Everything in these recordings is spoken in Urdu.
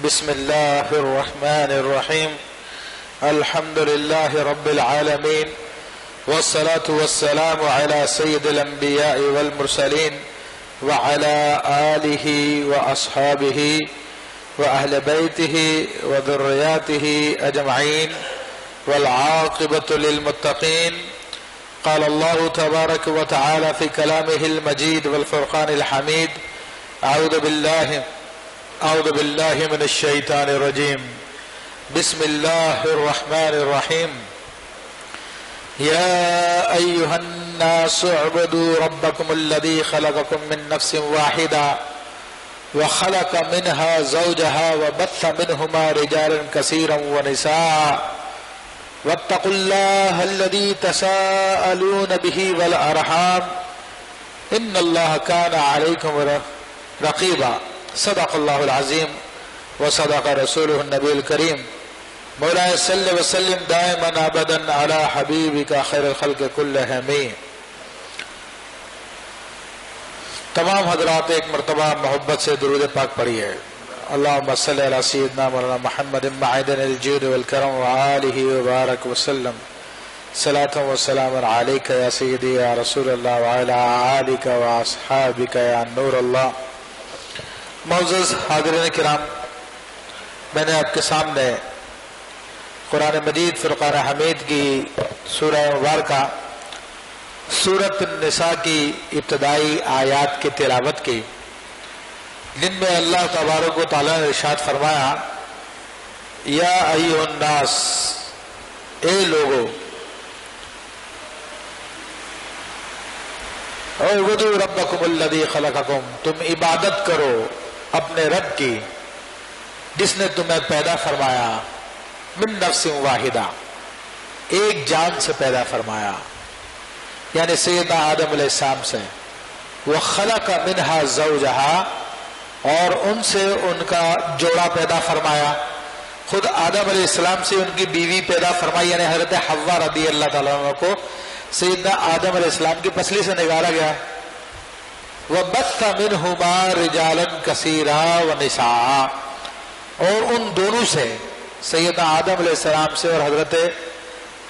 بسم الله الرحمن الرحيم. الحمد لله رب العالمين، والصلاة والسلام على سيد الأنبياء والمرسلين وعلى آله وأصحابه وأهل بيته وذرياته أجمعين، والعاقبة للمتقين. قال الله تبارك وتعالى في كلامه المجيد والفرقان الحميد: أعوذ بالله من الشيطان الرجيم. بسم الله الرحمن الرحيم. يا أيها الناس اعبدوا ربكم الذي خلقكم من نفس واحدة وخلق منها زوجها وبث منهما رجالا كثيرا ونساء واتقوا الله الذي تساءلون به والأرحام إن الله كان عليكم رقيبا. صدق الله العظيم وصدق رسوله النبي الكريم. مولاي صل وسلم دائما ابدا على حبيبك خير الخلق كلهم. تمام حضرات ایک مرتبہ محبت سے درود پاک پڑھیے. اللهم صل على سيدنا مولانا محمد معدن الجود والكرم وآله وبارك وسلم. صلاة وسلام عليك يا سيدي يا رسول الله وعلى آلك وأصحابك يا نور الله. معزز حاضرین کرام، میں نے آپ کے سامنے قرآن مجید فرقان حمید کی سورہ مبارکہ سورۃ النساء کی ابتدائی آیات کی تلاوت کی، جن میں اللہ تبارک و تعالیٰ نے ارشاد فرمایا: یا ایھا الناس، اے لوگو، اعبدوا ربکم الذی خلقکم، تم عبادت کرو اپنے رب کی جس نے تمہیں پیدا فرمایا، من نفس واحدہ، ایک جان سے پیدا فرمایا، یعنی سیدنا آدم علیہ السلام سے. وخلق منہا زوجہا، اور ان سے ان کا جوڑا پیدا فرمایا. خود آدم علیہ السلام سے ان کی بیوی پیدا فرمائی، یعنی حضرت حوا رضی اللہ تعالیٰ عنہ کو سیدنا آدم علیہ السلام کی پسلی سے نکالا گیا. وَبَثَّ مِنْهُمَا رِجَالًا كَثِيرًا وَنِسَاءً، اور ان دونوں سے، سیدنا آدم علیہ السلام سے اور حضرت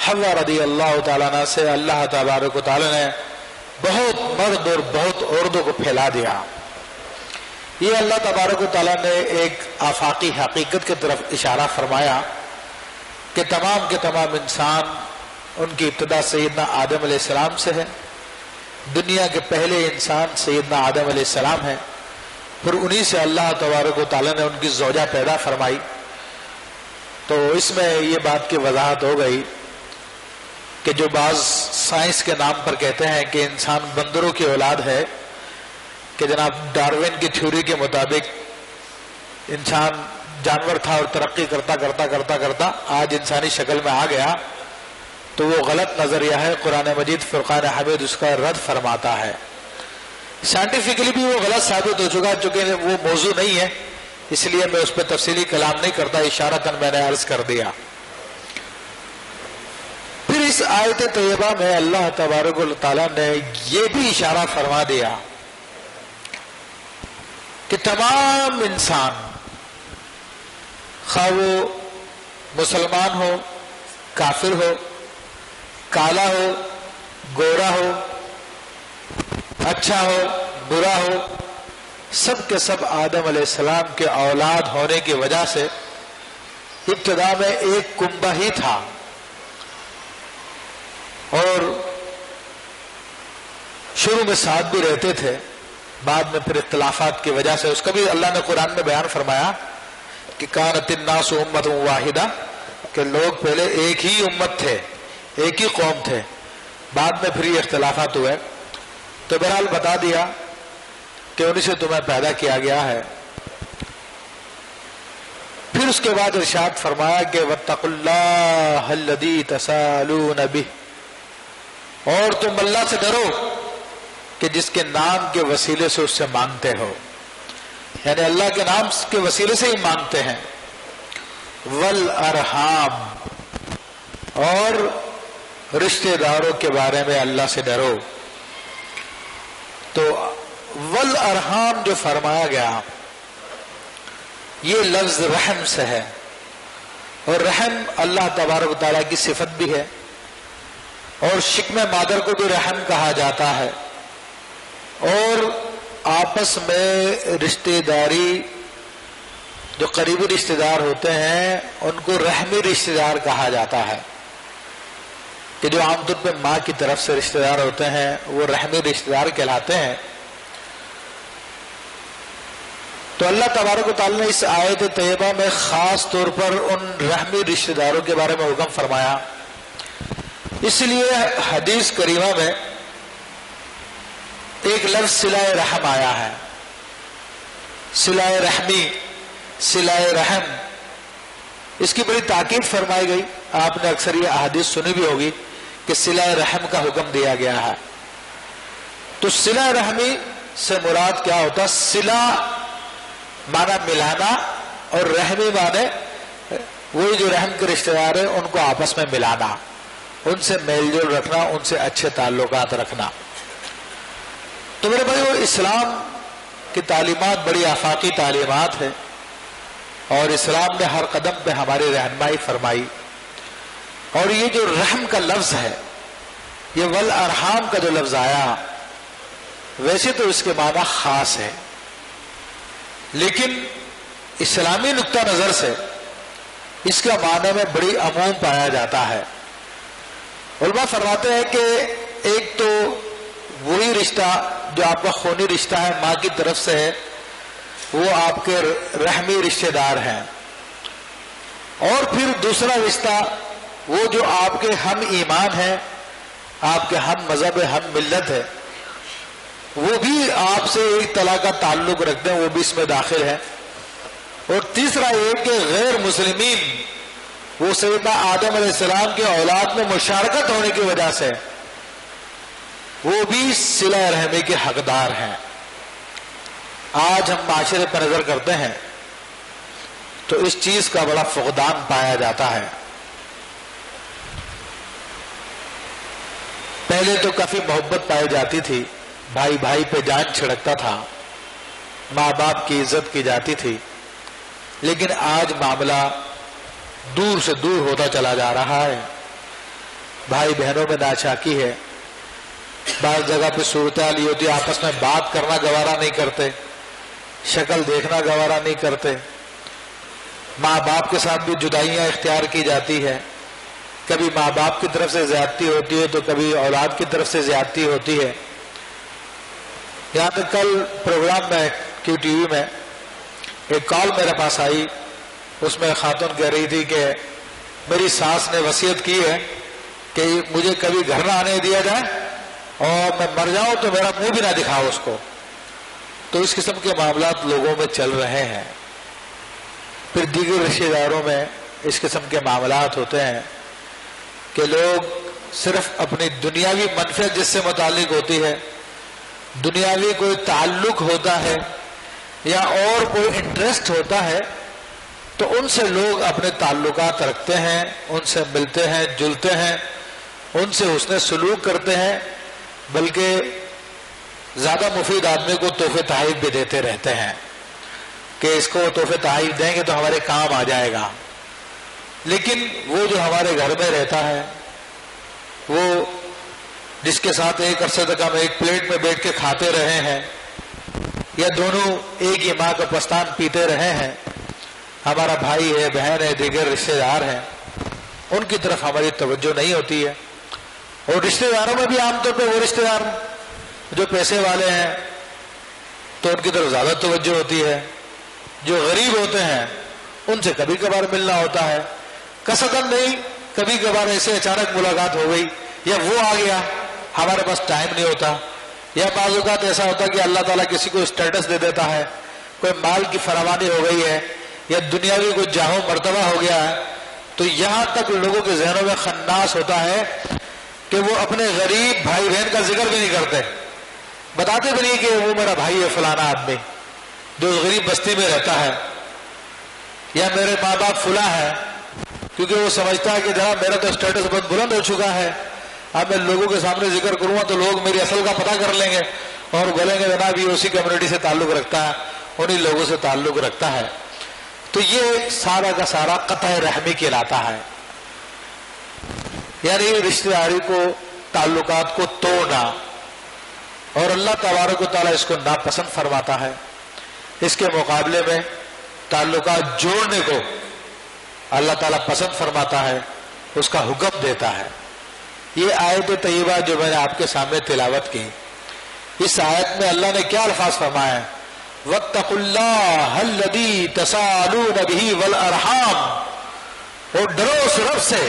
حوا رضی اللہ تعالیٰ عنہ سے، اللہ تبارک و تعالیٰ نے بہت مرد اور بہت عورتوں کو پھیلا دیا. یہ اللہ تبارک و تعالیٰ نے ایک آفاقی حقیقت کی طرف اشارہ فرمایا کہ تمام کے تمام انسان، ان کی ابتدا سیدنا آدم علیہ السلام سے ہے. دنیا کے پہلے انسان سیدنا آدم علیہ السلام ہیں، پھر انہی سے اللہ تبارک و تعالیٰ نے ان کی زوجہ پیدا فرمائی. تو اس میں یہ بات کی وضاحت ہو گئی کہ جو بعض سائنس کے نام پر کہتے ہیں کہ انسان بندروں کی اولاد ہے، کہ جناب ڈارون کی تھیوری کے مطابق انسان جانور تھا اور ترقی کرتا کرتا کرتا کرتا آج انسانی شکل میں آ گیا، تو وہ غلط نظریہ ہے. قرآن مجید فرقان حمید اس کا رد فرماتا ہے. سائنٹیفکلی بھی وہ غلط ثابت ہو چکا، چونکہ وہ موضوع نہیں ہے، اس لیے میں اس پہ تفصیلی کلام نہیں کرتا، اشارتاً میں نے عرض کر دیا. پھر اس آیت طیبہ میں اللہ تبارک و تعالیٰ نے یہ بھی اشارہ فرما دیا کہ تمام انسان، خواہ وہ مسلمان ہو، کافر ہو، کالا ہو، گورا ہو، اچھا ہو، برا ہو، سب کے سب آدم علیہ السلام کے اولاد ہونے کی وجہ سے ابتدا میں ایک کنبہ ہی تھا، اور شروع میں ساتھ بھی رہتے تھے، بعد میں پھر اختلافات کی وجہ سے، اس کا بھی اللہ نے قرآن میں بیان فرمایا کہ کانت الناس امۃ واحدہ، کہ لوگ پہلے ایک ہی امت تھے، ایک ہی قوم تھے، بعد میں پھر یہ اختلافات ہوئے. تو بہرحال بتا دیا کہ انہی سے تمہیں پیدا کیا گیا ہے. پھر اس کے بعد ارشاد فرمایا کہ وَاتَّقُوا اللَّهَ الَّذِي تَسَأَلُونَ بِهِ، اور تم اللہ سے ڈرو کہ جس کے نام کے وسیلے سے اس سے مانگتے ہو، یعنی اللہ کے نام کے وسیلے سے ہی مانگتے ہیں. وَالْأَرْحَامِ، اور رشتہ داروں کے بارے میں اللہ سے ڈرو. تو والارحام جو فرمایا گیا، یہ لفظ رحم سے ہے، اور رحم اللہ تبارک و تعالیٰ کی صفت بھی ہے، اور شکم مادر کو بھی رحم کہا جاتا ہے، اور آپس میں رشتہ داری جو قریبی رشتہ دار ہوتے ہیں ان کو رحمی رشتہ دار کہا جاتا ہے، کہ جو عام طور پہ ماں کی طرف سے رشتہ دار ہوتے ہیں وہ رحمی رشتہ دار کہلاتے ہیں۔ تو اللہ تبارک و تعالیٰ نے اس آیت طیبہ میں خاص طور پر ان رحمی رشتہ داروں کے بارے میں حکم فرمایا، اس لیے حدیث کریمہ میں ایک لفظ صلہ رحم آیا ہے، صلہ رحمی، صلہ رحم، اس کی بڑی تاکید فرمائی گئی۔ آپ نے اکثر یہ احادیث سنی بھی ہوگی کہ صلہ رحم کا حکم دیا گیا ہے۔ تو صلہ رحمی سے مراد کیا ہوتا ہے؟ صلہ معنی ملانا، اور رحمی معنی وہی جو رحم کے رشتہ دار ہیں ان کو آپس میں ملانا، ان سے میل جول رکھنا، ان سے اچھے تعلقات رکھنا۔ تو میرے بھائیو، اسلام کی تعلیمات بڑی آفاقی تعلیمات ہے، اور اسلام نے ہر قدم پہ ہماری رہنمائی فرمائی۔ اور یہ جو رحم کا لفظ ہے، یہ والارحام کا جو لفظ آیا، ویسے تو اس کے معنی خاص ہے، لیکن اسلامی نقطہ نظر سے اس کا معنی میں بڑی عموم پایا جاتا ہے۔ علماء فرماتے ہیں کہ ایک تو وہی رشتہ جو آپ کا خونی رشتہ ہے، ماں کی طرف سے ہے، وہ آپ کے رحمی رشتہ دار ہیں، اور پھر دوسرا رشتہ وہ جو آپ کے ہم ایمان ہیں، آپ کے ہم مذہب، ہم ملت ہے، وہ بھی آپ سے ایک طرح کا تعلق رکھتے ہیں، وہ بھی اس میں داخل ہے۔ اور تیسرا یہ کہ غیر مسلمین وہ سیدنا آدم علیہ السلام کے اولاد میں مشارکت ہونے کی وجہ سے وہ بھی صلہ رحمی کے حقدار ہیں۔ آج ہم معاشرے پر نظر کرتے ہیں تو اس چیز کا بڑا فقدان پایا جاتا ہے۔ پہلے تو کافی محبت پائی جاتی تھی، بھائی بھائی پہ جان چھڑکتا تھا، ماں باپ کی عزت کی جاتی تھی، لیکن آج معاملہ دور سے دور ہوتا چلا جا رہا ہے۔ بھائی بہنوں میں ناچاکی ہے، بعض جگہ پہ صورتحال یہ ہوتی ہے آپس میں بات کرنا گوارا نہیں کرتے، شکل دیکھنا گوارا نہیں کرتے، ماں باپ کے ساتھ بھی جدائیاں اختیار کی جاتی ہے، کبھی ماں باپ کی طرف سے زیادتی ہوتی ہے تو کبھی اولاد کی طرف سے زیادتی ہوتی ہے۔ یہاں تک کل پروگرام میں کیو ٹی وی میں ایک کال میرے پاس آئی، اس میں خاتون کہہ رہی تھی کہ میری ساس نے وصیت کی ہے کہ مجھے کبھی گھر نہ آنے دیا جائے، اور میں مر جاؤں تو میرا منہ بھی نہ دکھاؤ اس کو۔ تو اس قسم کے معاملات لوگوں میں چل رہے ہیں۔ پھر دیگر رشتہ داروں میں اس قسم کے معاملات ہوتے ہیں کہ لوگ صرف اپنی دنیاوی منفعت جس سے متعلق ہوتی ہے، دنیاوی کوئی تعلق ہوتا ہے یا اور کوئی انٹرسٹ ہوتا ہے، تو ان سے لوگ اپنے تعلقات رکھتے ہیں، ان سے ملتے ہیں، جلتے ہیں، ان سے حسن سلوک کرتے ہیں، بلکہ زیادہ مفید آدمی کو تحفے تحائف بھی دیتے رہتے ہیں کہ اس کو تحفے تحائف دیں گے تو ہمارے کام آ جائے گا۔ لیکن وہ جو ہمارے گھر میں رہتا ہے، وہ جس کے ساتھ ایک عرصے تک ہم ایک پلیٹ میں بیٹھ کے کھاتے رہے ہیں، یا دونوں ایک ہی ماں کا پستان پیتے رہے ہیں، ہمارا بھائی ہے، بہن ہے، دیگر رشتہ دار ہیں، ان کی طرف ہماری توجہ نہیں ہوتی ہے۔ اور رشتہ داروں میں بھی عام طور پہ وہ رشتہ دار جو پیسے والے ہیں تو ان کی طرف زیادہ توجہ ہوتی ہے، جو غریب ہوتے ہیں ان سے کبھی کبھار ملنا ہوتا ہے، قصدن نہیں، کبھی کبھار ایسے اچانک ملاقات ہو گئی، یا وہ آ گیا، ہمارے پاس ٹائم نہیں ہوتا، یا بعض اوقات ایسا ہوتا ہے کہ اللہ تعالیٰ کسی کو اسٹیٹس دے دیتا ہے، کوئی مال کی فراوانی ہو گئی ہے، یا دنیاوی کوئی جاہ و مرتبہ ہو گیا ہے، تو یہاں تک لوگوں کے ذہنوں میں خناس ہوتا ہے کہ وہ اپنے غریب بھائی بہن کا ذکر بھی نہیں کرتے، بتاتے بھی نہیں کہ وہ میرا بھائی ہے فلانا آدمی جو غریب بستی میں رہتا ہے، یا میرے ماں باپ فلاں ہے، کیونکہ وہ سمجھتا ہے کہ جناب میرا تو اسٹیٹس بہت بلند ہو چکا ہے، اب میں لوگوں کے سامنے ذکر کروں گا تو لوگ میری اصل کا پتہ کر لیں گے اور بولیں گے جناب یہ اسی کمیونٹی سے تعلق رکھتا ہے، انہی لوگوں سے تعلق رکھتا ہے۔ تو یہ سارا کا سارا قطع رحمی کہلاتا ہے، یعنی رشتہ داری کو، تعلقات کو توڑنا، اور اللہ تبارک و تعالیٰ اس کو ناپسند فرماتا ہے۔ اس کے مقابلے میں تعلقات جوڑنے کو اللہ تعالیٰ پسند فرماتا ہے، اس کا حکم دیتا ہے۔ یہ آیت طیبہ جو میں نے آپ کے سامنے تلاوت کی، اس آیت میں اللہ نے کیا الفاظ فرمایا ہے؟ وَاتَّقُوا اللَّهَ الَّذِي تَسَاءَلُونَ بِهِ وَالْأَرْحَامَ، اور ڈرو اس رب سے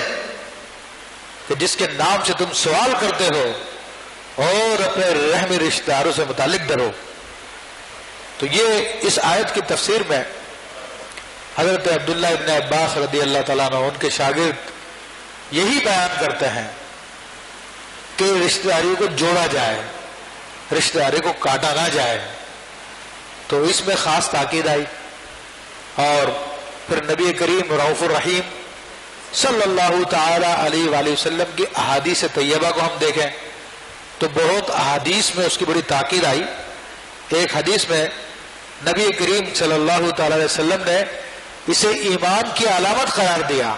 کہ جس کے نام سے تم سوال کرتے ہو، اور اپنے رحمی رشتہ داروں سے متعلق ڈرو۔ تو یہ اس آیت کی تفسیر میں حضرت عبداللہ ابن عباس رضی اللہ تعالیٰ عنہ، ان کے شاگرد یہی بیان کرتے ہیں کہ رشتہ داری کو جوڑا جائے، رشتہ داری کو کاٹا نہ جائے۔ تو اس میں خاص تاکید آئی، اور پھر نبی کریم رؤوف الرحیم صلی اللہ تعالی علیہ وآلہ وسلم کی احادیث طیبہ کو ہم دیکھیں تو بہت احادیث میں اس کی بڑی تاکید آئی۔ ایک حدیث میں نبی کریم صلی اللہ تعالی علیہ وسلم نے اسے ایمان کی علامت قرار دیا،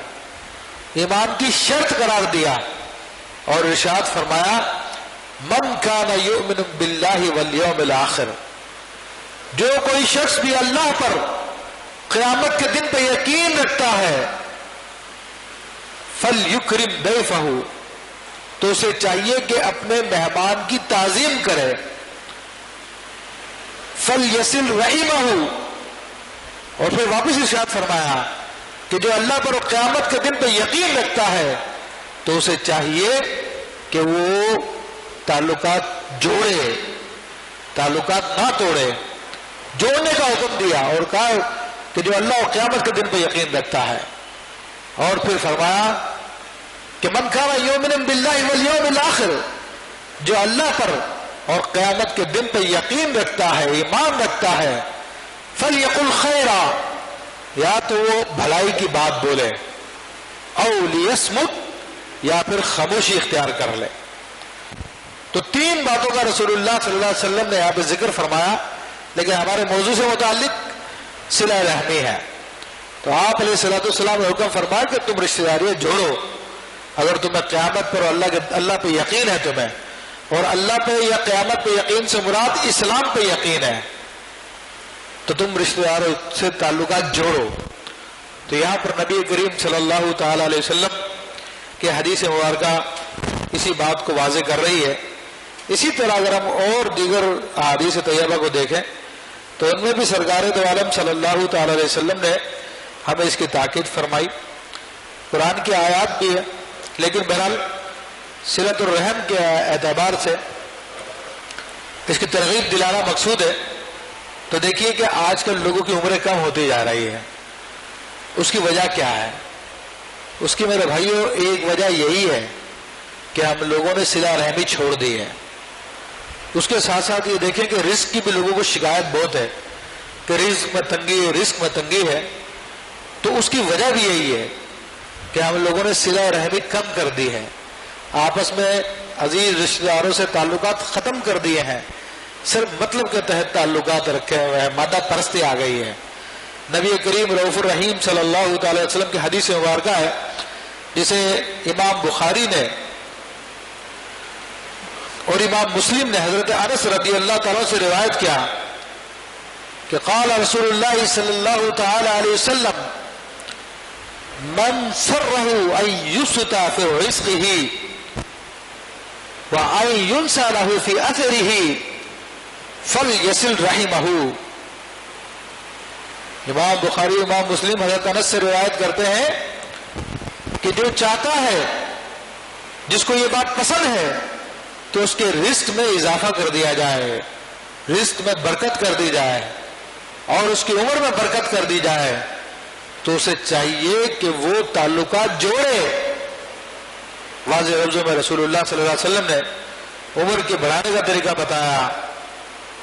ایمان کی شرط قرار دیا، اور ارشاد فرمایا من کان یؤمن باللہ والیوم الآخر، جو کوئی شخص بھی اللہ پر قیامت کے دن پہ یقین رکھتا ہے، فلیکرم ضیفہ، تو اسے چاہیے کہ اپنے مہمان کی تعظیم کرے، فلیصل رحمہ، اور پھر واپس ارشاد فرمایا کہ جو اللہ پر قیامت کے دن پہ یقین رکھتا ہے تو اسے چاہیے کہ وہ تعلقات جوڑے، تعلقات نہ توڑے، جوڑنے کا حکم دیا، اور کہا کہ جو اللہ اور قیامت کے دن پہ یقین رکھتا ہے، اور پھر فرمایا کہ من کان یؤمن باللہ والیوم الآخر، جو اللہ پر اور قیامت کے دن پہ یقین رکھتا ہے، ایمان رکھتا ہے، فلیقل خیرا، یا تو وہ بھلائی کی بات بولے، او لیصمت، یا پھر خاموشی اختیار کر لے۔ تو تین باتوں کا رسول اللہ صلی اللہ علیہ وسلم نے یہاں پہ ذکر فرمایا، لیکن ہمارے موضوع سے متعلق صلہ رحمی ہے۔ تو آپ علیہ الصلوۃ والسلام نے حکم فرمایا کہ تم رشتہ داریاں جوڑو، اگر تمہیں قیامت پر اللہ پہ یقین ہے تمہیں، اور اللہ پہ یا قیامت پہ یقین سے مراد اسلام پہ یقین ہے، تو تم رشتہ داروں سے تعلقات جوڑو۔ تو یہاں پر نبی کریم صلی اللہ تعالی علیہ وسلم کی حدیث مبارکہ اسی بات کو واضح کر رہی ہے۔ اسی طرح اگر ہم اور دیگر احادیث طیبہ کو دیکھیں تو ان میں بھی سرکار دو عالم صلی اللہ تعالی علیہ وسلم نے ہمیں اس کی تاکید فرمائی، قرآن کی آیات بھی ہے، لیکن بہرحال صلۃ الرحم کے اعتبار سے اس کی ترغیب دلانا مقصود ہے۔ تو دیکھیے کہ آج کل لوگوں کی عمریں کم ہوتی جا رہی ہے، اس کی وجہ کیا ہے؟ اس کی میرے بھائیوں ایک وجہ یہی ہے کہ ہم لوگوں نے صلہ رحمی چھوڑ دی ہے۔ اس کے ساتھ ساتھ یہ دیکھیں کہ رزق کی بھی لوگوں کو شکایت بہت ہے کہ رزق میں تنگی ہے، تو اس کی وجہ بھی یہی ہے کہ ہم لوگوں نے صلہ رحمی کم کر دی ہے، آپس میں عزیز رشتہ داروں سے تعلقات ختم کر دیے ہیں، صرف مطلب کے تحت تعلقات رکھے ہوئے ہیں، مادہ پرستی آ گئی ہے۔ نبی کریم رؤوف الرحیم صلی اللہ تعالی وسلم کی حدیث مبارکہ ہے جسے امام بخاری نے اور امام مسلم نے حضرت انس رضی اللہ تعالیٰ سے روایت کیا کہ قال رسول اللہ صلی اللہ تعالی علیہ وسلم من سرہ ان یسطا فی رزقہ وان ینسى له فی اثرہ فلیصل رحمہ۔ امام بخاری امام مسلم حضرت انس سے روایت کرتے ہیں کہ جو چاہتا ہے، جس کو یہ بات پسند ہے، تو اس کے رزق میں اضافہ کر دیا جائے، رزق میں برکت کر دی جائے، اور اس کی عمر میں برکت کر دی جائے، تو اسے چاہیے کہ وہ تعلقات جوڑے۔ واضح لفظوں میں رسول اللہ صلی اللہ علیہ وسلم نے عمر کے بڑھانے کا طریقہ بتایا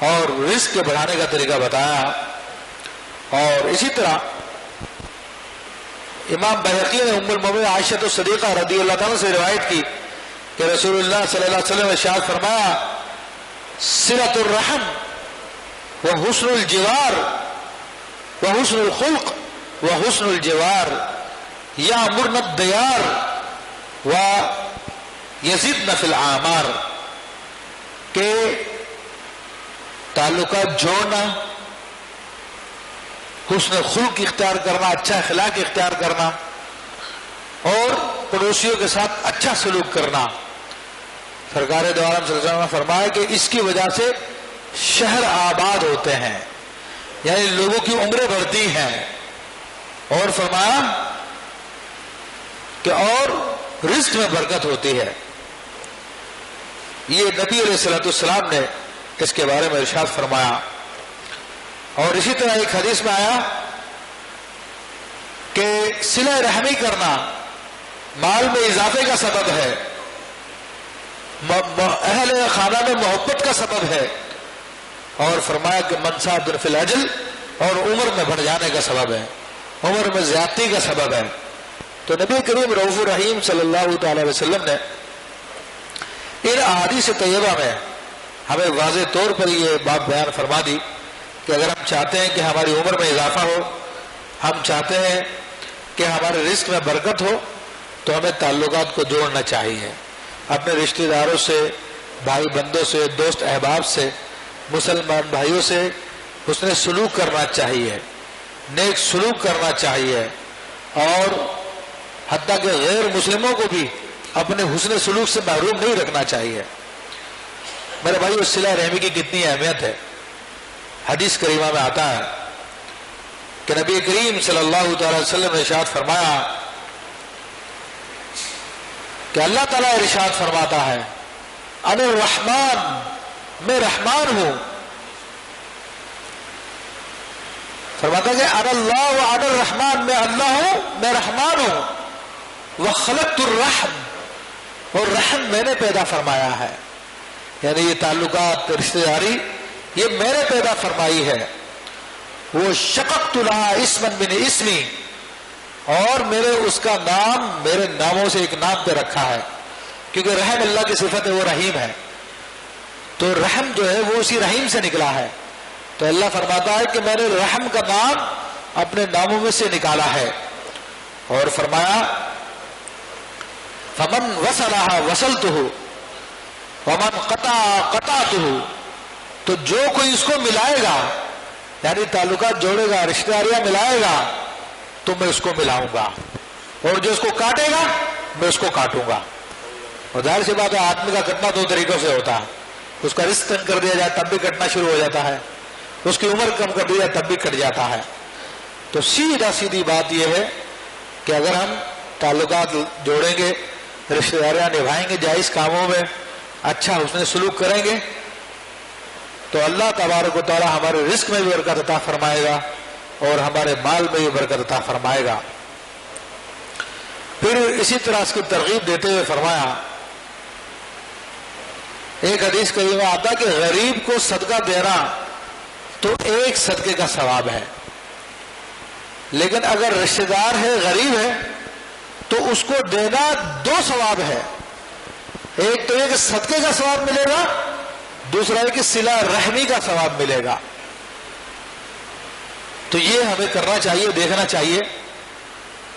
اور رزق کے بڑھانے کا طریقہ بتایا۔ اور اسی طرح امام بہقی نے ام المؤمنین عائشہ الصدیقہ رضی اللہ تعالیٰ سے روایت کی کہ رسول اللہ صلی اللہ علیہ وسلم نے ارشاد فرمایا صلۃ الرحم وحسن الجوار وحسن الخلق وحسن الجوار یأمرن الدیار ویزدن فی الاعمار، کہ تعلقات جوڑنا، حسن خلق اختیار کرنا، اچھا اخلاق اختیار کرنا، اور پڑوسیوں کے ساتھ اچھا سلوک کرنا۔ سرکار دو عالم صلی اللہ علیہ وسلم نے فرمایا کہ اس کی وجہ سے شہر آباد ہوتے ہیں، یعنی لوگوں کی عمریں بڑھتی ہیں، اور فرمایا کہ اور رزق میں برکت ہوتی ہے۔ یہ نبی علیہ الصلوۃ والسلام نے اس کے بارے میں ارشاد فرمایا۔ اور اسی طرح ایک حدیث میں آیا کہ صلہ رحمی کرنا مال میں اضافے کا سبب ہے، اہل خانہ میں محبت کا سبب ہے، اور فرمایا کہ منصاد فی الاجل، اور عمر میں بڑھ جانے کا سبب ہے، عمر میں زیادتی کا سبب ہے۔ تو نبی کریم رؤوف الرحیم صلی اللہ تعالی علیہ وسلم نے ان احادیث طیبہ میں ہمیں واضح طور پر یہ بات بیان فرما دی کہ اگر ہم چاہتے ہیں کہ ہماری عمر میں اضافہ ہو، ہم چاہتے ہیں کہ ہمارے رزق میں برکت ہو، تو ہمیں تعلقات کو جوڑنا چاہیے، اپنے رشتہ داروں سے، بھائی بندوں سے، دوست احباب سے، مسلمان بھائیوں سے حسن سلوک کرنا چاہیے، نیک سلوک کرنا چاہیے، اور حتیٰ کہ غیر مسلموں کو بھی اپنے حسن سلوک سے محروم نہیں رکھنا چاہیے۔ میرے بھائی، اس صلہ رحمی کی کتنی اہمیت ہے۔ حدیث کریمہ میں آتا ہے کہ نبی کریم صلی اللہ تعالی وسلم نے ارشاد فرمایا کہ اللہ تعالیٰ ارشاد فرماتا ہے انا الرحمن، میں رحمان ہوں۔ فرماتا ہے کہ انا اللہ و انا الرحمن، میں اللہ ہوں، میں رحمان ہوں۔ وخلقت الرحم، اور رحم میں نے پیدا فرمایا ہے، یعنی یہ تعلقات، رشتہ داری، یہ میں نے پیدا فرمائی ہے۔ وہ شققت لہا اسما من اسمی، اور میرے اس کا نام میرے ناموں سے ایک نام پہ رکھا ہے، کیونکہ رحم اللہ کی صفت ہے، وہ رحیم ہے، تو رحم جو ہے وہ اسی رحیم سے نکلا ہے۔ تو اللہ فرماتا ہے کہ میں نے رحم کا نام اپنے ناموں میں سے نکالا ہے، اور فرمایا فمن وصلها وصلته ومن قطع قطعته، تو جو کوئی اس کو ملائے گا، یعنی تعلقات جوڑے گا، رشتہ داریاں ملائے گا، تو میں اس کو ملاؤں گا، اور جو اس کو کاٹے گا میں اس کو کاٹوں گا۔ اور ظاہر سی بات ہے، آدمی کا کٹنا دو طریقوں سے ہوتا ہے، اس کا رزق تنگ کر دیا جائے تب بھی کٹنا شروع ہو جاتا ہے، اس کی عمر کم کر دی جائے تب بھی کٹ جاتا ہے۔ تو سیدھی بات یہ ہے کہ اگر ہم تعلقات جوڑیں گے، رشتہ داریاں نبھائیں گے، جائز کاموں میں اچھا حسن سلوک کریں گے، تو اللہ تبارک و تعالی ہمارے رزق میں بھی برکت عطا فرمائے گا، اور ہمارے مال میں بھی برکت عطا فرمائے گا۔ پھر اسی طرح اس کی ترغیب دیتے ہوئے فرمایا، ایک حدیث کریمہ آتا کہ غریب کو صدقہ دینا تو ایک صدقے کا ثواب ہے، لیکن اگر رشتہ دار ہے، غریب ہے، تو اس کو دینا دو ثواب ہے۔ ایک تو یہ کہ صدقے کا ثواب ملے گا، دوسرا ہے کہ صلہ رحمی کا ثواب ملے گا۔ تو یہ ہمیں کرنا چاہیے، دیکھنا چاہیے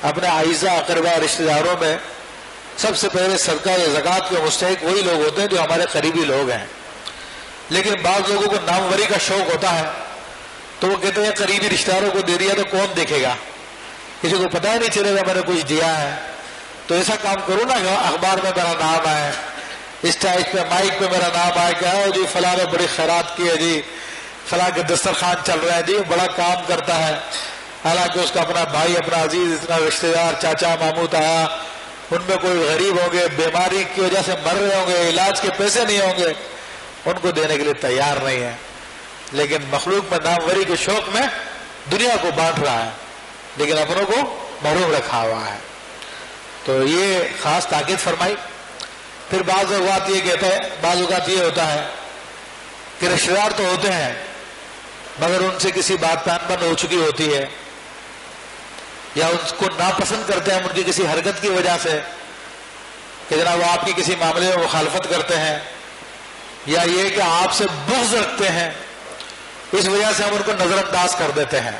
اپنے اعزاء اقربا رشتہ داروں میں سب سے پہلے صدقہ یا زکوٰۃ کے مستحق وہی لوگ ہوتے ہیں جو ہمارے قریبی لوگ ہیں، لیکن بعض لوگوں کو ناموری کا شوق ہوتا ہے، تو وہ کہتے ہیں قریبی رشتہ داروں کو دے دیا تو کون دیکھے گا، کسی کو پتہ ہی نہیں چلے گا میں نے کچھ دیا ہے۔ تو ایسا کام کرو نا کہ اخبار میں میرا نام آئے، اسٹیج پہ مائک پہ میرا نام آئے کہ جی فلاں نے بڑی خیرات کی ہے، جی فلاں کے دسترخوان چل رہا ہے، جی بڑا کام کرتا ہے، حالانکہ اس کا اپنا بھائی، اپنا عزیز، اتنا رشتہ دار، چاچا ماموں تایا، ان میں کوئی غریب ہوں گے، بیماری کی وجہ سے مر رہے ہوں گے، علاج کے پیسے نہیں ہوں گے، ان کو دینے کے لیے تیار نہیں ہے، لیکن مخلوق میں ناموری کے شوق میں دنیا کو بانٹ رہا ہے، لیکن اپنوں کو محروم رکھا ہوا ہے۔ تو یہ خاص تاکید فرمائی۔ پھر بعض اوقات یہ کہتا ہے، بعض اوقات یہ ہوتا ہے کہ رشتہ دار تو ہوتے ہیں مگر ان سے کسی بات پہ انبن ہو چکی ہوتی ہے، یا ان کو ناپسند کرتے ہیں ان کی کسی حرکت کی وجہ سے کہ جناب وہ آپ کی کسی معاملے میں مخالفت کرتے ہیں، یا یہ کہ آپ سے بغض رکھتے ہیں، اس وجہ سے ہم ان کو نظر انداز کر دیتے ہیں۔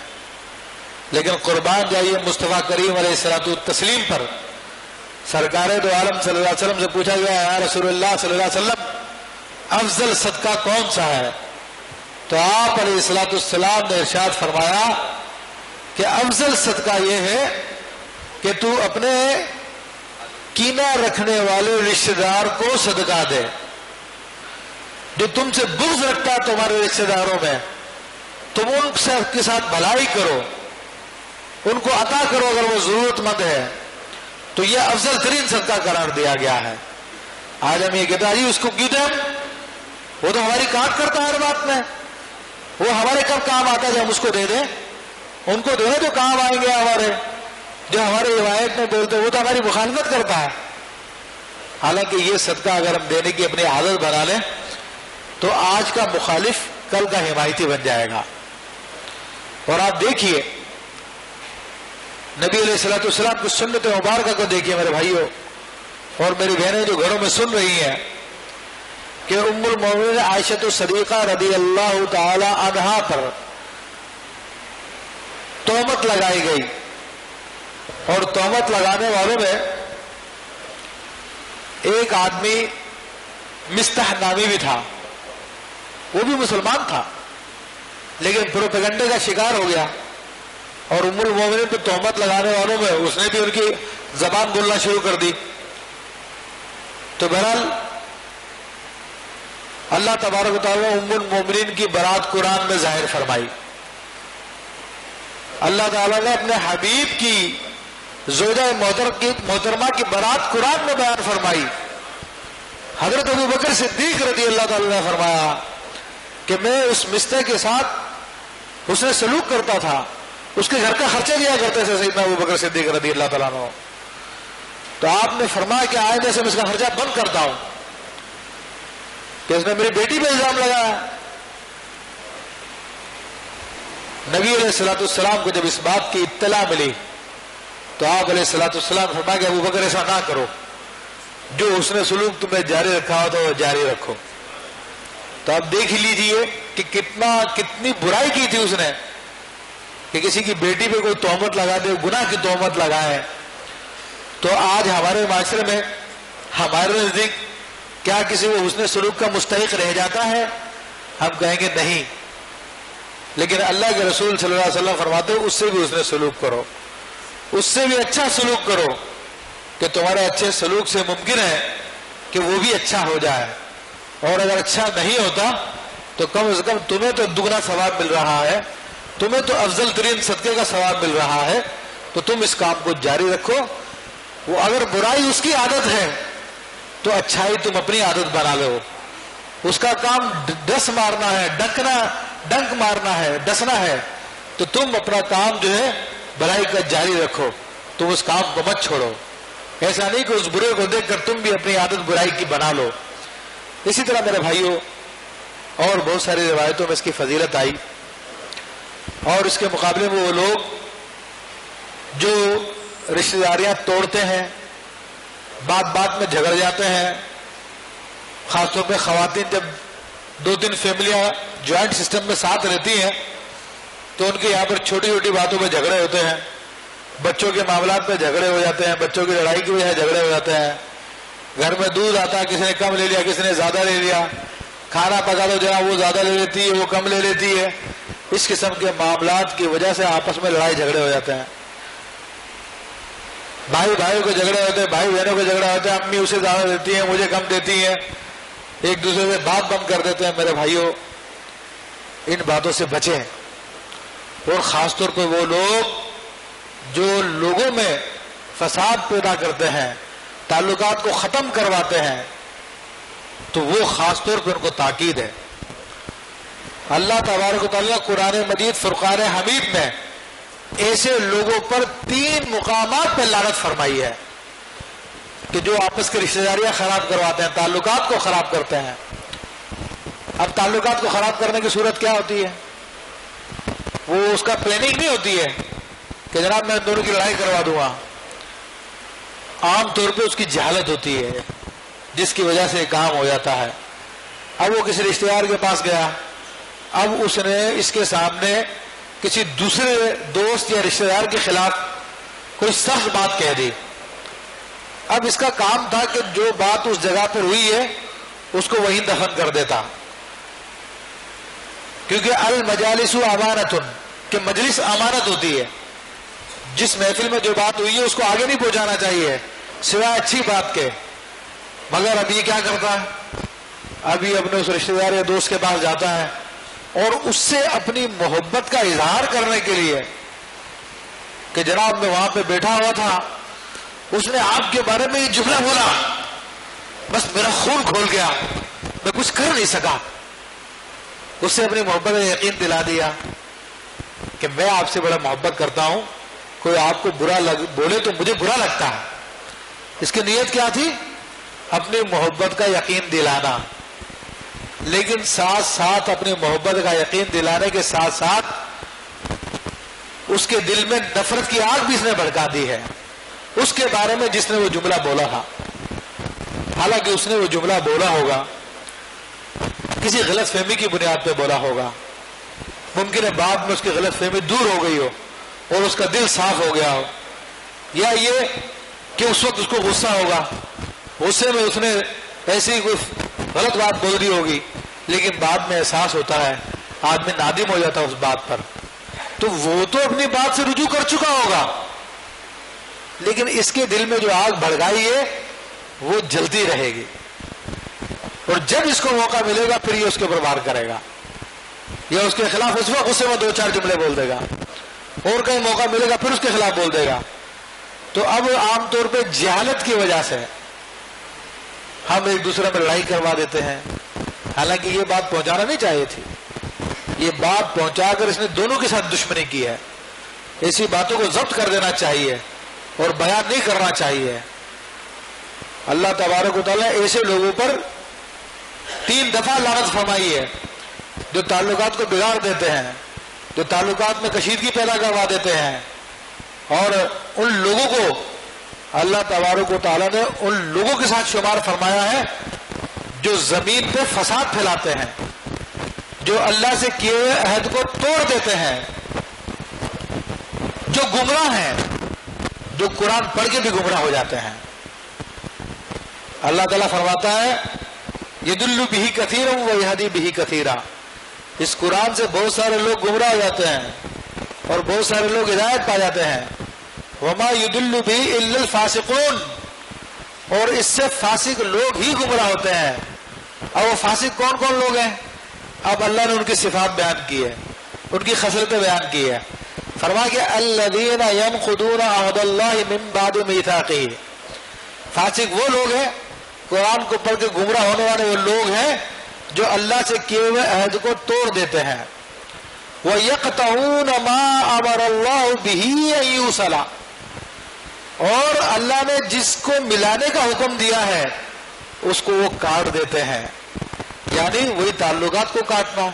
لیکن قربان جائیے مصطفیٰ کریم علیہ الصلوۃ والتسلیم پر. سرکار دو عالم صلی اللہ علیہ وسلم سے پوچھا گیا یا رسول اللہ صلی اللہ علیہ وسلم افضل صدقہ کون سا ہے؟ تو آپ علیہ الصلوۃ والسلام نے ارشاد فرمایا کہ افضل صدقہ یہ ہے کہ تو اپنے کینہ رکھنے والے رشتہ دار کو صدقہ دے. جو تم سے بغض رکھتا ہے تمہارے رشتہ داروں میں، تم ان کے ساتھ بھلائی کرو، ان کو عطا کرو اگر وہ ضرورت مند ہے. تو یہ افضل ترین صدقہ قرار دیا گیا ہے. آج ہم یہ کہتے ہیں جی اس کو کیوں دیں، وہ تو ہماری کاٹ کرتا ہے ہر بات میں، وہ ہمارے کب کام آتا ہے جب ہم اس کو دے دیں؟ ان کو دے جو کام آئیں گے ہمارے، جو ہماری روایت میں بولتے وہ تو ہماری مخالفت کرتا ہے. حالانکہ یہ صدقہ اگر ہم دینے کی اپنی عادت بنا لیں تو آج کا مخالف کل کا حمایتی بن جائے گا. اور آپ دیکھیے نبی علیہ الصلوۃ والسلام کی سنت مبارکہ کو دیکھیے میرے بھائیوں اور میری بہنیں جو گھروں میں سن رہی ہیں کہ ام المومنین عائشہ صدیقہ رضی اللہ تعالی عنہا پر تہمت لگائی گئی، اور تہمت لگانے والوں میں ایک آدمی مستح نامی بھی تھا. وہ بھی مسلمان تھا لیکن پروپیگنڈے کا شکار ہو گیا، اور ام المومنین پہ تہمت لگانے والوں میں اس نے بھی ان کی زبان بولنا شروع کر دی. تو بہرحال اللہ تبارک و تعالیٰ ام المومنین کی برات قرآن میں ظاہر فرمائی. اللہ تعالیٰ نے اپنے حبیب کی زوجہ محترمہ کی برات قرآن میں بیان فرمائی. حضرت ابو بکر صدیق رضی اللہ تعالیٰ نے فرمایا کہ میں اس مستح کے ساتھ اس نے سلوک کرتا تھا، اس کے گھر کا خرچہ دیا کرتے تھے سیدنا ابو بکر صدیق رضی اللہ تعالیٰ عنہ. تو آپ نے فرمایا کہ آئندہ سے میں اس کا خرچہ بند کرتا ہوں کہ اس نے میری بیٹی پہ الزام لگایا. نبی علیہ الصلوۃ والسلام کو جب اس بات کی اطلاع ملی تو آپ علیہ الصلوۃ والسلام نے فرمایا کہ ابو بکر ایسا نہ کرو، جو اس نے سلوک تمہیں جاری رکھا ہو تو وہ جاری رکھو. تو آپ دیکھ لیجئے کہ کتنی برائی کی تھی اس نے کہ کسی کی بیٹی پہ کوئی تہمت لگا دے، گناہ کی تہمت لگائے. تو آج ہمارے معاشرے میں ہمارے نزدیک کیا کسی کو حسن سلوک کا مستحق رہ جاتا ہے؟ ہم کہیں گے نہیں. لیکن اللہ کے رسول صلی اللہ علیہ وسلم فرماتے ہیں اس سے بھی حسن سلوک کرو، اس سے بھی اچھا سلوک کرو کہ تمہارے اچھے سلوک سے ممکن ہے کہ وہ بھی اچھا ہو جائے. اور اگر اچھا نہیں ہوتا تو کم از کم تمہیں تو دگنا ثواب مل رہا ہے، تمہیں تو افضل ترین صدقے کا ثواب مل رہا ہے. تو تم اس کام کو جاری رکھو. وہ اگر برائی اس کی عادت ہے تو اچھائی تم اپنی عادت بنا لو. اس کا کام ڈس مارنا ہے، ڈنک مارنا ہے، ڈسنا ہے، تو تم اپنا کام جو ہے برائی کا جاری رکھو. تم اس کام کو مت چھوڑو. ایسا نہیں کہ اس برے کو دیکھ کر تم بھی اپنی عادت برائی کی بنا لو. اسی طرح میرے بھائیوں اور بہت ساری روایتوں میں اس کی فضیلت آئی. اور اس کے مقابلے میں وہ لوگ جو رشتہ داریاں توڑتے ہیں، بات میں جھگڑ جاتے ہیں، خاص طور پہ خواتین جب 2-3 فیملیاں جوائنٹ سسٹم میں ساتھ رہتی ہیں تو ان کے یہاں پر چھوٹی چھوٹی باتوں پہ جھگڑے ہوتے ہیں. بچوں کے معاملات پہ جھگڑے ہو جاتے ہیں، بچوں کی لڑائی کی وجہ سے جھگڑے ہو جاتے ہیں. گھر میں دودھ آتا ہے، کسی نے کم لے لیا، کسی نے زیادہ لے لیا. کھانا پکا تو جناب وہ زیادہ لے لیتی ہے، وہ کم لے لیتی ہے. اس قسم کے معاملات کی وجہ سے آپس میں لڑائی جھگڑے ہو جاتے ہیں. بھائی بھائیوں کو جھگڑے ہوتے ہیں، بھائی بہنوں کو جھگڑا ہوتا ہے، امی اسے زیادہ دیتی ہیں، مجھے کم دیتی ہیں، ایک دوسرے سے بات بند کر دیتے ہیں. میرے بھائیوں ان باتوں سے بچیں. اور خاص طور پہ وہ لوگ جو لوگوں میں فساد پیدا کرتے ہیں، تعلقات کو ختم کرواتے ہیں، تو وہ خاص طور پہ ان کو تاکید ہے. اللہ تبارک و تعالیٰ قرآن مجید فرقان حمید میں ایسے لوگوں پر 3 مقامات پہ لعنت فرمائی ہے کہ جو آپس کی رشتہ داریاں خراب کرواتے ہیں، تعلقات کو خراب کرتے ہیں. اب تعلقات کو خراب کرنے کی صورت کیا ہوتی ہے؟ وہ اس کا پلاننگ نہیں ہوتی ہے کہ جناب میں دونوں کی لڑائی کروا دوں گا. عام طور پہ اس کی جہالت ہوتی ہے جس کی وجہ سے کام ہو جاتا ہے. اب وہ کسی رشتہ دار کے پاس گیا، اب اس نے اس کے سامنے کسی دوسرے دوست یا رشتہ دار کے خلاف کوئی سخت بات کہہ دی. اب اس کا کام تھا کہ جو بات اس جگہ پر ہوئی ہے اس کو وہیں دفن کر دیتا، کیونکہ المجالس امانۃ، کہ مجلس امانت ہوتی ہے. جس محفل میں جو بات ہوئی ہے اس کو آگے نہیں پہنچانا چاہیے سوائے اچھی بات کے. مگر اب یہ کیا کرتا ہے، اب یہ اپنے اس رشتہ دار یا دوست کے پاس جاتا ہے اور اس سے اپنی محبت کا اظہار کرنے کے لیے کہ جناب میں وہاں پہ بیٹھا ہوا تھا، اس نے آپ کے بارے میں یہ جملہ بولا، بس میرا خون کھول گیا، میں کچھ کر نہیں سکا. اس سے اپنی محبت کا یقین دلا دیا کہ میں آپ سے بڑا محبت کرتا ہوں، کوئی آپ کو برا بولے تو مجھے برا لگتا ہے. اس کی نیت کیا تھی؟ اپنی محبت کا یقین دلانا. لیکن ساتھ ساتھ اپنی محبت کا یقین دلانے کے ساتھ ساتھ اس کے دل میں نفرت کی آگ بھی اس نے بھڑکا دی ہے اس کے بارے میں جس نے وہ جملہ بولا تھا. حالانکہ اس نے وہ جملہ بولا ہوگا کسی غلط فہمی کی بنیاد پہ بولا ہوگا، ممکن ہے بعد میں اس کی غلط فہمی دور ہو گئی ہو اور اس کا دل صاف ہو گیا ہو، یا یہ کہ اس وقت اس کو غصہ ہوگا، غصے میں اس نے ایسی کوئی غلط بات بول دی ہوگی، لیکن بعد میں احساس ہوتا ہے، آدمی نادم ہو جاتا ہے اس بات پر، تو وہ تو اپنی بات سے رجوع کر چکا ہوگا، لیکن اس کے دل میں جو آگ بھڑکائی ہے وہ جلتی رہے گی، اور جب اس کو موقع ملے گا پھر یہ اس کے اوپر وار کرے گا، یا اس کے خلاف اس وقت غصے میں دو چار جملے بول دے گا، اور کہیں موقع ملے گا پھر اس کے خلاف بول دے گا. تو اب عام طور پہ جہالت کی وجہ سے ہم ایک دوسرے میں لڑائی کروا دیتے ہیں، حالانکہ یہ بات پہنچانا نہیں چاہیے تھی. یہ بات پہنچا کر اس نے دونوں کے ساتھ دشمنی کی ہے. ایسی باتوں کو ضبط کر دینا چاہیے اور بیان نہیں کرنا چاہیے. اللہ تبارک و تعالیٰ ایسے لوگوں پر 3 دفعہ لعنت فرمائی ہے جو تعلقات کو بگاڑ دیتے ہیں، جو تعلقات میں کشیدگی پیدا کروا دیتے ہیں، اور ان لوگوں کو اللہ تبارک و تعالیٰ نے ان لوگوں کے ساتھ شمار فرمایا ہے جو زمین پہ فساد پھیلاتے ہیں، جو اللہ سے کیے ہوئے عہد کو توڑ دیتے ہیں، جو گمراہ ہیں، جو قرآن پڑھ کے بھی گمراہ ہو جاتے ہیں. اللہ تعالیٰ فرماتا ہے یضل بہ کثیرا ویہدی بہ کثیرا، اس قرآن سے بہت سارے لوگ گمراہ ہو جاتے ہیں اور بہت سارے لوگ ہدایت پا جاتے ہیں. وما یضل بہ الا الفاسقون، اور اس سے فاسق لوگ ہی گمراہ ہوتے ہیں. اور وہ فاسق کون کون لوگ ہیں؟ اب اللہ نے ان کی صفات بیان کی ہے، ان کی خصلتیں بیان کی ہے. فرمایا کہ الذین ینقضون عہد اللہ من بعد میثاقہ، فاسق وہ لوگ ہیں، قرآن کو پڑھ کے گمراہ ہونے والے وہ لوگ ہیں جو اللہ سے کیے ہوئے عہد کو توڑ دیتے ہیں. وَيَقْطَعُونَ مَا أَمَرَ اللَّهُ بِهِ أَن يُوصَلَ، اور اللہ نے جس کو ملانے کا حکم دیا ہے اس کو وہ کاٹ دیتے ہیں. یعنی وہی تعلقات کو کاٹنا،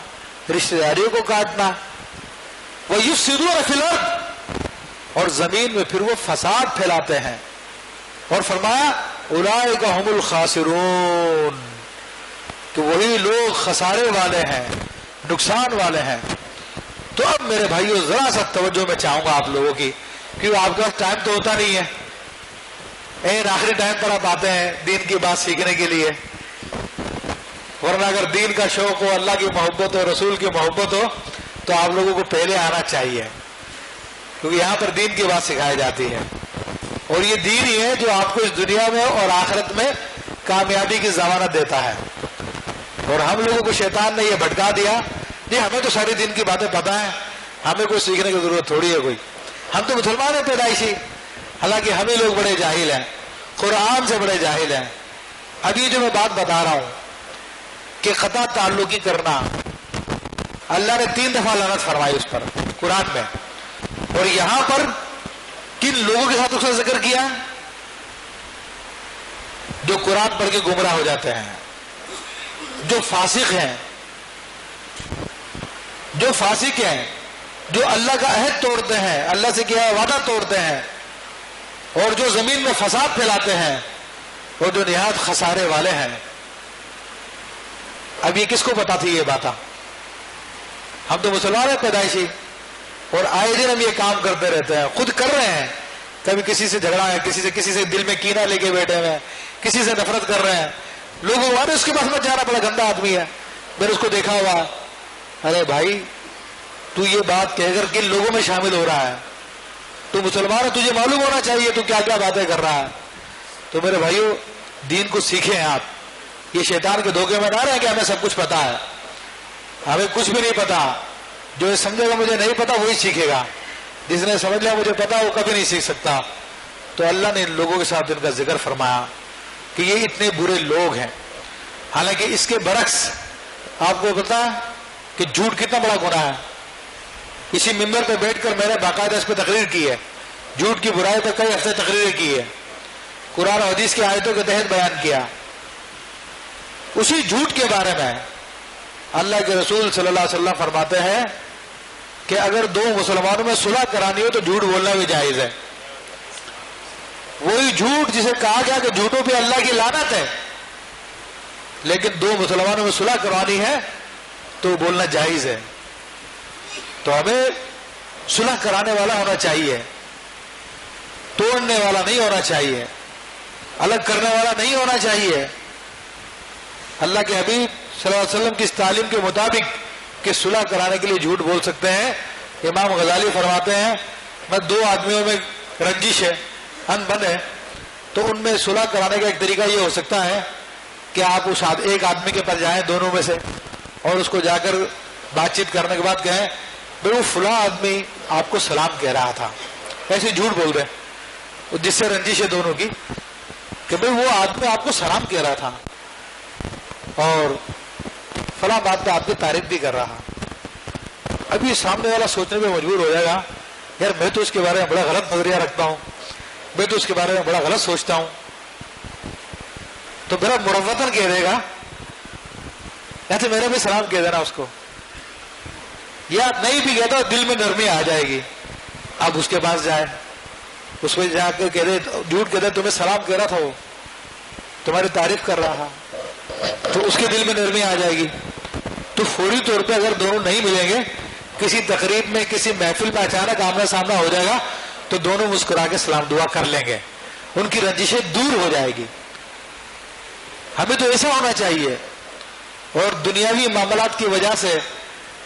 رشتہ داریوں کو کاٹنا. وَيُفْسِدُونَ فِي الْأَرْضِ، اور زمین میں پھر وہ فساد پھیلاتے ہیں. اور فرمایا اولئک هم الخاسرون، کہ وہی لوگ خسارے والے ہیں، نقصان والے ہیں. تو اب میرے بھائیو ذرا سا توجہ میں چاہوں گا آپ لوگوں کی، کیونکہ آپ کا ٹائم تو ہوتا نہیں ہے، آخری ٹائم پر آپ آتے ہیں دین کی بات سیکھنے کے لیے. ورنہ اگر دین کا شوق ہو، اللہ کی محبت ہو، رسول کی محبت ہو، تو آپ لوگوں کو پہلے آنا چاہیے، کیونکہ یہاں پر دین کی بات سکھائی جاتی ہے. اور یہ دین ہی ہے جو آپ کو اس دنیا میں اور آخرت میں کامیابی کی ضمانت دیتا ہے. اور ہم لوگوں کو شیطان نے یہ بھٹکا دیا، جی ہمیں تو ساری دین کی باتیں پتہ ہیں، ہمیں کوئی سیکھنے کی ضرورت تھوڑی ہے کوئی، ہم تو مسلمان ہیں پیدائشی. حالانکہ ہمیں لوگ بڑے جاہل ہیں، قرآن سے بڑے جاہل ہیں. ابھی جو میں بات بتا رہا ہوں کہ قطع تعلقی کرنا، اللہ نے 3 دفعہ لعنت فرمائی اس پر قرآن میں. اور یہاں پر کن لوگوں کے ساتھ اس کا ذکر کیا؟ جو قرآن پڑھ کے گمراہ ہو جاتے ہیں، جو فاسق ہیں، جو فاسق ہیں، جو اللہ کا عہد توڑتے ہیں، اللہ سے کیا وعدہ توڑتے ہیں، اور جو زمین میں فساد پھیلاتے ہیں، اور جو نہایت خسارے والے ہیں. اب یہ کس کو پتا تھی یہ باتیں؟ ہم تو مسلمان ہیں پیدائشی، اور آئے دن ہم یہ کام کرتے رہتے ہیں, خود کر رہے ہیں. کبھی کسی سے جھگڑا ہے, کسی سے دل میں کینہ لے کے بیٹھے ہوئے ہیں, کسی سے نفرت کر رہے ہیں. لوگوں والے اس کے پاس مت جانا, بڑا گندا آدمی ہے, میں نے اس کو دیکھا ہوا. ارے بھائی تو یہ بات کہہ کر کن لوگوں میں شامل ہو رہا ہے؟ تو مسلمان ہے, تجھے معلوم ہونا چاہیے تو کیا کیا باتیں کر رہا ہے. تو میرے بھائیوں دین کو سیکھیں آپ, یہ شیطان کے دھوکے میں نہ رہیں کہ ہمیں سب کچھ پتا ہے. ہمیں کچھ بھی نہیں پتا. جو یہ سمجھے گا مجھے نہیں پتا وہی سیکھے گا, جس نے سمجھ لیا مجھے پتا وہ کبھی نہیں سیکھ سکتا. تو اللہ نے ان لوگوں کے ساتھ ان کا ذکر فرمایا کہ یہ اتنے برے لوگ ہیں. حالانکہ اس کے برعکس آپ کو پتا ہے کہ جھوٹ کتنا بڑا گناہ ہے. اسی ممبر پہ بیٹھ کر میں نے باقاعدہ اس پہ تقریر کی ہے, جھوٹ کی برائی پہ کئی ہفتے تقریریں کی ہے, قرآن و حدیث کی آیتوں کے تحت بیان کیا. اسی جھوٹ کے بارے میں اللہ کے رسول صلی اللہ علیہ وسلم فرماتے ہیں کہ اگر دو مسلمانوں میں صلح کرانی ہو تو جھوٹ بولنا بھی جائز ہے. وہی جھوٹ جسے کہا گیا کہ جھوٹوں پہ اللہ کی لعنت ہے, لیکن دو مسلمانوں میں صلح کروانی ہے تو بولنا جائز ہے. تو ہمیں صلح کرانے والا ہونا چاہیے, توڑنے والا نہیں ہونا چاہیے, الگ کرنے والا نہیں ہونا چاہیے. اللہ کے حبیب صلی اللہ علیہ وسلم کی اس تعلیم کے مطابق کہ صلح کرانے کے لیے جھوٹ بول سکتے ہیں. امام غزالی فرماتے ہیں میں دو آدمیوں میں رنجش ہے, ان بن ہے, تو ان میں صلح کرانے کا ایک طریقہ یہ ہو سکتا ہے کہ آپ اس ایک آدمی کے پر جائیں دونوں میں سے, اور اس کو جا کر بات چیت کرنے کے بعد کہیں بھائی وہ فلاں آدمی آپ کو سلام کہہ رہا تھا. ایسے جھوٹ بول رہے ہیں جس سے رنجش ہے دونوں کی کہ بھائی وہ آدمی آپ کو سلام کہہ رہا تھا اور فلاں بات پہ آپ کی تعریف بھی کر رہا. ابھی سامنے والا سوچنے پہ مجبور ہو جائے گا یار میں تو اس کے بارے میں بڑا غلط نظریہ رکھتا ہوں, میں تو اس کے بارے میں بڑا غلط سوچتا ہوں. تو میرا مروتن کہہ دے گا یا تو میرا بھی سلام کہہ دینا اس کو, یا نہیں بھی کہتا دل میں نرمی آ جائے گی. اب اس کے پاس جائے, اس میں جا کے کہہ دے, جھوٹ کہہ دے تمہیں سلام کہہ رہا تھا, وہ تمہاری تعریف کر رہا, تو اس کے دل میں نرمی آ جائے گی. تو فوری طور پہ اگر دونوں نہیں ملیں گے, کسی تقریب میں کسی محفل میں اچانک آمنا سامنا ہو جائے گا تو دونوں مسکرا کے سلام دعا کر لیں گے, ان کی رنجشیں دور ہو جائے گی. ہمیں تو ایسا ہونا چاہیے. اور دنیاوی معاملات کی وجہ سے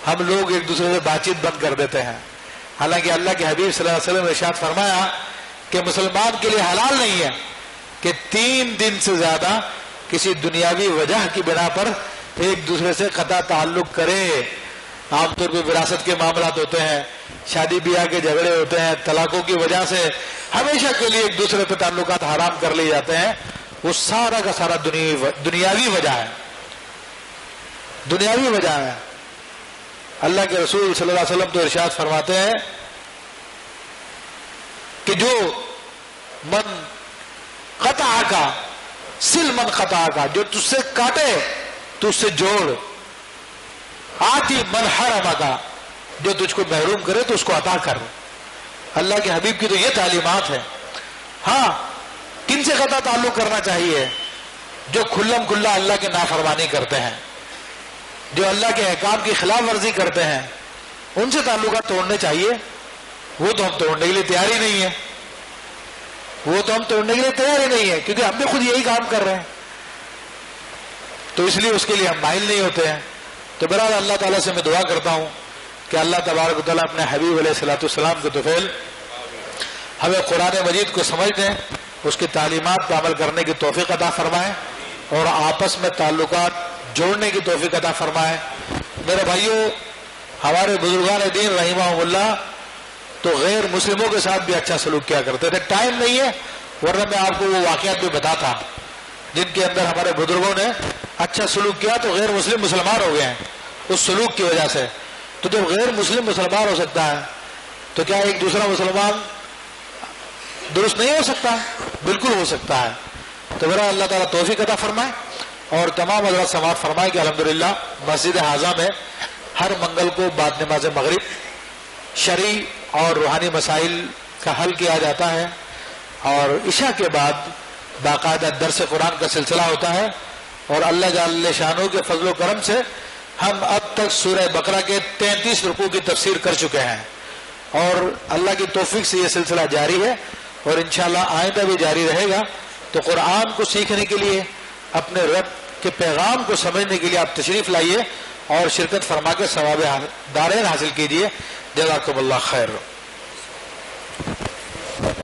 ہم لوگ ایک دوسرے سے بات چیت بند کر دیتے ہیں. حالانکہ اللہ کے حبیب صلی اللہ علیہ وسلم نے ارشاد فرمایا کہ مسلمان کے لیے حلال نہیں ہے کہ 3 دن سے زیادہ کسی دنیاوی وجہ کی بنا پر ایک دوسرے سے قطع تعلق کرے. عام طور پہ وراثت کے معاملات ہوتے ہیں, شادی بیاہ کے جھگڑے ہوتے ہیں, طلاقوں کی وجہ سے ہمیشہ کے لیے ایک دوسرے پہ تعلقات حرام کر لیے جاتے ہیں. وہ سارا کا سارا دنیاوی وجہ ہے, دنیاوی وجہ ہے. اللہ کے رسول صلی اللہ علیہ وسلم تو ارشاد فرماتے ہیں کہ جو من قطع کا سل من قطع کا, جو تجھ سے کاٹے تو اس سے جوڑ. آتی من حرم کا, جو تجھ کو محروم کرے تو اس کو عطا کر. اللہ کے حبیب کی تو یہ تعلیمات ہے. ہاں کن سے قطع تعلق کرنا چاہیے؟ جو کھلم کھلا اللہ کی نافرمانی کرتے ہیں, جو اللہ کے احکام کی خلاف ورزی کرتے ہیں, ان سے تعلقات توڑنے چاہیے. وہ تو ہم توڑنے کے لیے تیار ہی نہیں ہے, وہ تو ہم توڑنے کے لیے تیار ہی نہیں ہے, کیونکہ ہم بھی خود یہی کام کر رہے ہیں, تو اس لیے اس کے لیے ہم مائل نہیں ہوتے ہیں. تو برحال اللہ تعالیٰ سے میں دعا کرتا ہوں کہ اللہ تبارک و تعالیٰ اپنے حبیب علیہ الصلوۃ والسلام کے طفیل ہمیں قرآن مجید کو سمجھنے, اس کی تعلیمات پر عمل کرنے کی توفیق عطا فرمائے, اور آپس میں تعلقات جوڑنے کی توفیق عطا فرمائے. میرے بھائیوں, ہمارے بزرگان دین رحمہم اللہ تو غیر مسلموں کے ساتھ بھی اچھا سلوک کیا کرتے تھے. ٹائم نہیں ہے ورنہ میں آپ کو وہ واقعات بھی بتاتا جن کے اندر ہمارے بزرگوں نے اچھا سلوک کیا تو غیر مسلم مسلمان ہو گئے ہیں اس سلوک کی وجہ سے. تو جب غیر مسلم مسلمان ہو سکتا ہے تو کیا ایک دوسرا مسلمان درست نہیں ہو سکتا؟ بالکل ہو سکتا ہے. تو میرا اللہ تعالیٰ توفیق عطا فرمائے اور تمام حضرات سماعت فرمائے کہ الحمدللہ مسجد حاضہ میں ہر منگل کو بعد نماز مغرب شرعی اور روحانی مسائل کا حل کیا جاتا ہے, اور عشاء کے بعد باقاعدہ درس قرآن کا سلسلہ ہوتا ہے. اور اللہ جل شانہ کے فضل و کرم سے ہم اب تک سورہ بقرہ کے 33 رکوع کی تفسیر کر چکے ہیں, اور اللہ کی توفیق سے یہ سلسلہ جاری ہے اور انشاءاللہ آئندہ بھی جاری رہے گا. تو قرآن کو سیکھنے کے لیے، اپنے رب کے پیغام کو سمجھنے کے لیے آپ تشریف لائیے اور شرکت فرما کے ثواب دارین حاصل کیجیے. جزاکم اللہ خیر.